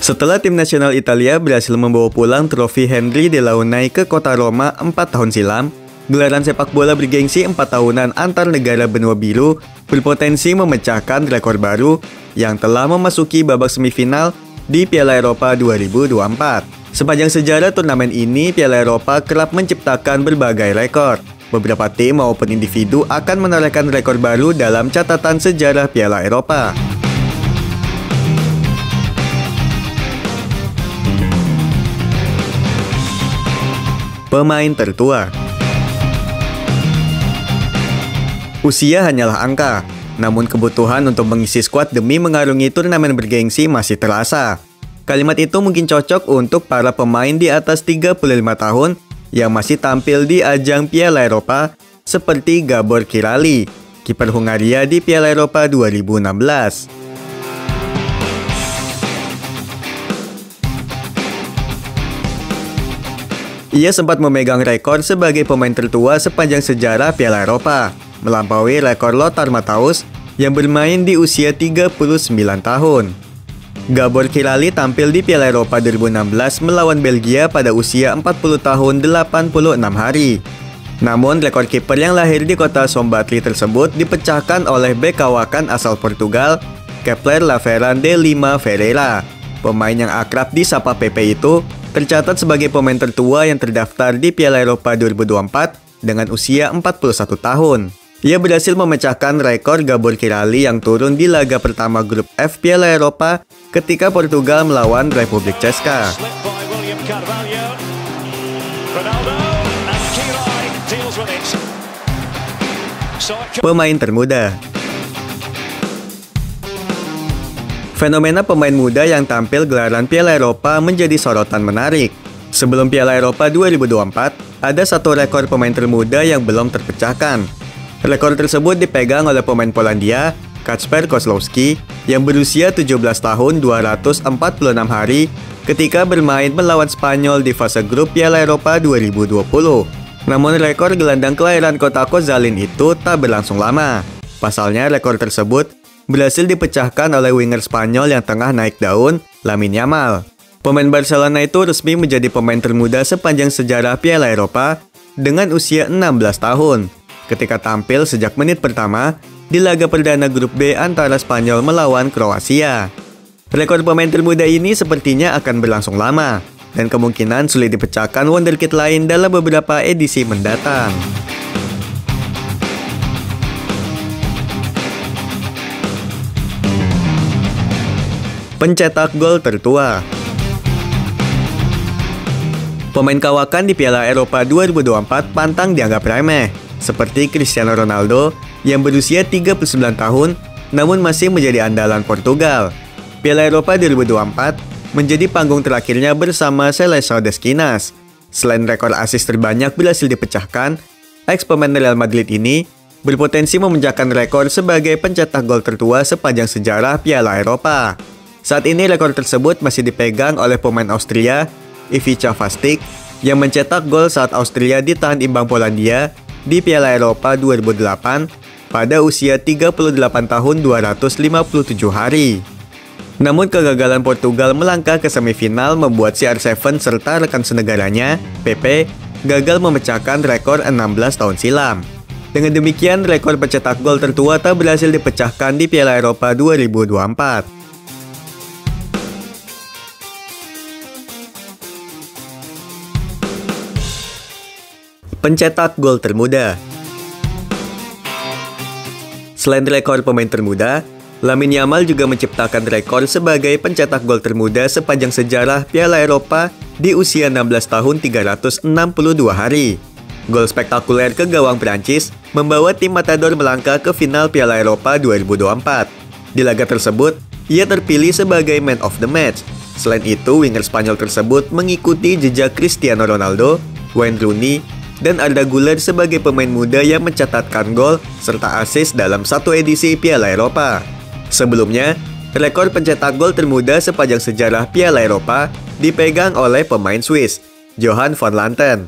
Setelah tim nasional Italia berhasil membawa pulang trofi Henry Delaunay ke kota Roma 4 tahun silam, gelaran sepak bola bergengsi 4 tahunan antar negara benua biru berpotensi memecahkan rekor baru yang telah memasuki babak semifinal di Piala Eropa 2024. Sepanjang sejarah turnamen ini, Piala Eropa kerap menciptakan berbagai rekor. Beberapa tim maupun individu akan menorehkan rekor baru dalam catatan sejarah Piala Eropa. Pemain tertua. Usia hanyalah angka, namun kebutuhan untuk mengisi skuad demi mengarungi turnamen bergengsi masih terasa. Kalimat itu mungkin cocok untuk para pemain di atas 35 tahun yang masih tampil di ajang Piala Eropa seperti Gabor Kiraly, kiper Hungaria di Piala Eropa 2016. Ia sempat memegang rekor sebagai pemain tertua sepanjang sejarah Piala Eropa, melampaui rekor Lothar Matthäus yang bermain di usia 39 tahun. Gabor Kiraly tampil di Piala Eropa 2016 melawan Belgia pada usia 40 tahun 86 hari. Namun, rekor kiper yang lahir di kota Sombatli tersebut dipecahkan oleh bek kawakan asal Portugal, Kepler Laveran de Lima Ferreira. Pemain yang akrab disapa Pepe itu tercatat sebagai pemain tertua yang terdaftar di Piala Eropa 2024 dengan usia 41 tahun. Ia berhasil memecahkan rekor Gabor Kiraly yang turun di laga pertama grup F Piala Eropa ketika Portugal melawan Republik Ceska. Pemain termuda. Fenomena pemain muda yang tampil gelaran Piala Eropa menjadi sorotan menarik. Sebelum Piala Eropa 2024, ada satu rekor pemain termuda yang belum terpecahkan. Rekor tersebut dipegang oleh pemain Polandia, Kacper Kozłowski, yang berusia 17 tahun 246 hari ketika bermain melawan Spanyol di fase grup Piala Eropa 2020. Namun rekor gelandang kelahiran kota Koszalin itu tak berlangsung lama. Pasalnya rekor tersebut berhasil dipecahkan oleh winger Spanyol yang tengah naik daun, Lamine Yamal. Pemain Barcelona itu resmi menjadi pemain termuda sepanjang sejarah Piala Eropa dengan usia 16 tahun, ketika tampil sejak menit pertama di laga perdana grup B antara Spanyol melawan Kroasia. Rekor pemain termuda ini sepertinya akan berlangsung lama, dan kemungkinan sulit dipecahkan wonderkid lain dalam beberapa edisi mendatang. Pencetak gol tertua. Pemain kawakan di Piala Eropa 2024 pantang dianggap remeh, seperti Cristiano Ronaldo yang berusia 39 tahun namun masih menjadi andalan Portugal. Piala Eropa 2024 menjadi panggung terakhirnya bersama Seleção das Quinas. Selain rekor assist terbanyak berhasil dipecahkan, ex-pemain Real Madrid ini berpotensi memecahkan rekor sebagai pencetak gol tertua sepanjang sejarah Piala Eropa. Saat ini rekor tersebut masih dipegang oleh pemain Austria, Ivica Vastic, yang mencetak gol saat Austria ditahan imbang Polandia di Piala Eropa 2008 pada usia 38 tahun 257 hari. Namun kegagalan Portugal melangkah ke semifinal membuat CR7 serta rekan senegaranya, Pepe, gagal memecahkan rekor 16 tahun silam. Dengan demikian, rekor pencetak gol tertua tak berhasil dipecahkan di Piala Eropa 2024. Pencetak gol termuda. Selain rekor pemain termuda, Lamine Yamal juga menciptakan rekor sebagai pencetak gol termuda sepanjang sejarah Piala Eropa di usia 16 tahun 362 hari. Gol spektakuler ke gawang Prancis membawa tim Matador melangkah ke final Piala Eropa 2024. Di laga tersebut, ia terpilih sebagai man of the match. Selain itu, winger Spanyol tersebut mengikuti jejak Cristiano Ronaldo, Wayne Rooney, dan Arda Güler sebagai pemain muda yang mencatatkan gol serta assist dalam satu edisi Piala Eropa. Sebelumnya, rekor pencetak gol termuda sepanjang sejarah Piala Eropa dipegang oleh pemain Swiss, Johan van Lanten.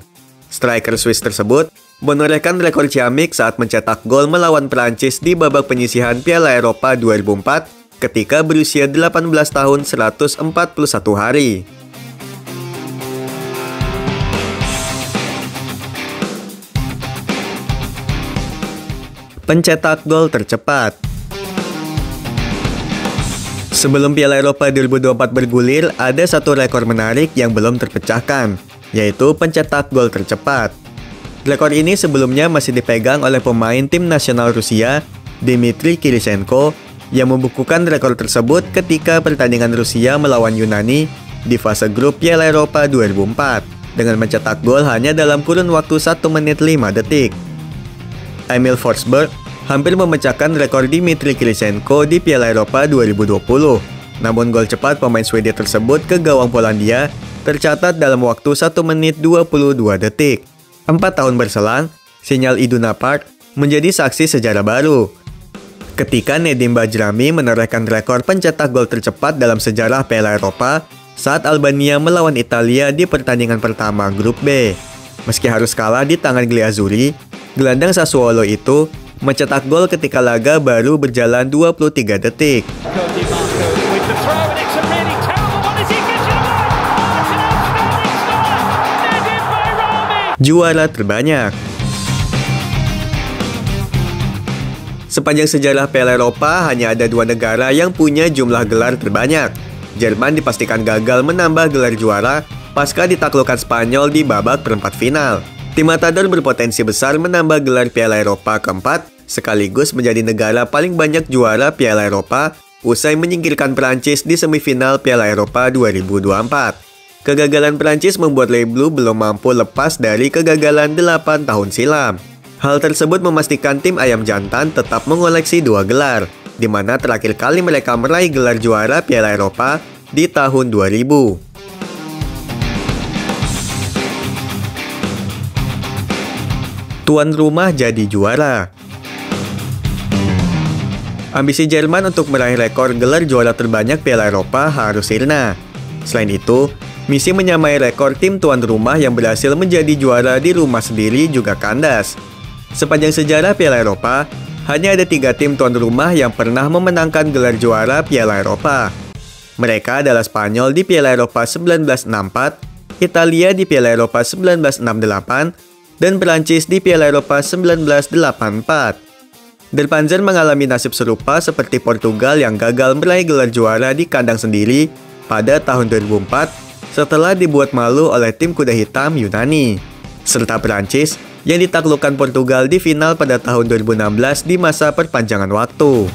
Striker Swiss tersebut menorehkan rekor ciamik saat mencetak gol melawan Prancis di babak penyisihan Piala Eropa 2004 ketika berusia 18 tahun 141 hari. Pencetak gol tercepat. Sebelum Piala Eropa 2024 bergulir, ada satu rekor menarik yang belum terpecahkan, yaitu pencetak gol tercepat. Rekor ini sebelumnya masih dipegang oleh pemain tim nasional Rusia, Dmitry Kirilenko, yang membukukan rekor tersebut ketika pertandingan Rusia melawan Yunani di fase grup Piala Eropa 2004, dengan mencetak gol hanya dalam kurun waktu 1 menit 5 detik. Emil Forsberg hampir memecahkan rekor Dmitry Kirilenko di Piala Eropa 2020. Namun gol cepat pemain Swedia tersebut ke gawang Polandia tercatat dalam waktu 1 menit 22 detik. 4 tahun berselang, Sinyal Iduna Park menjadi saksi sejarah baru, ketika Nedim Bajrami menorehkan rekor pencetak gol tercepat dalam sejarah Piala Eropa saat Albania melawan Italia di pertandingan pertama grup B. Meski harus kalah di tangan Gliazzurri, gelandang Sassuolo itu mencetak gol ketika laga baru berjalan 23 detik. Juara terbanyak. Sepanjang sejarah Piala Eropa, hanya ada 2 negara yang punya jumlah gelar terbanyak. Jerman dipastikan gagal menambah gelar juara pasca ditaklukkan Spanyol di babak perempat final. Tim Matador berpotensi besar menambah gelar Piala Eropa keempat, sekaligus menjadi negara paling banyak juara Piala Eropa usai menyingkirkan Prancis di semifinal Piala Eropa 2024. Kegagalan Prancis membuat Les Bleus belum mampu lepas dari kegagalan 8 tahun silam. Hal tersebut memastikan tim Ayam Jantan tetap mengoleksi 2 gelar, di mana terakhir kali mereka meraih gelar juara Piala Eropa di tahun 2000. Tuan rumah jadi juara. Ambisi Jerman untuk meraih rekor gelar juara terbanyak Piala Eropa harus sirna. Selain itu, misi menyamai rekor tim tuan rumah yang berhasil menjadi juara di rumah sendiri juga kandas. Sepanjang sejarah Piala Eropa, hanya ada 3 tim tuan rumah yang pernah memenangkan gelar juara Piala Eropa. Mereka adalah Spanyol di Piala Eropa 1964, Italia di Piala Eropa 1968, dan Perancis di Piala Eropa 1984. Der Panzer mengalami nasib serupa seperti Portugal yang gagal meraih gelar juara di kandang sendiri pada tahun 2004 setelah dibuat malu oleh tim kuda hitam Yunani, serta Perancis yang ditaklukkan Portugal di final pada tahun 2016 di masa perpanjangan waktu.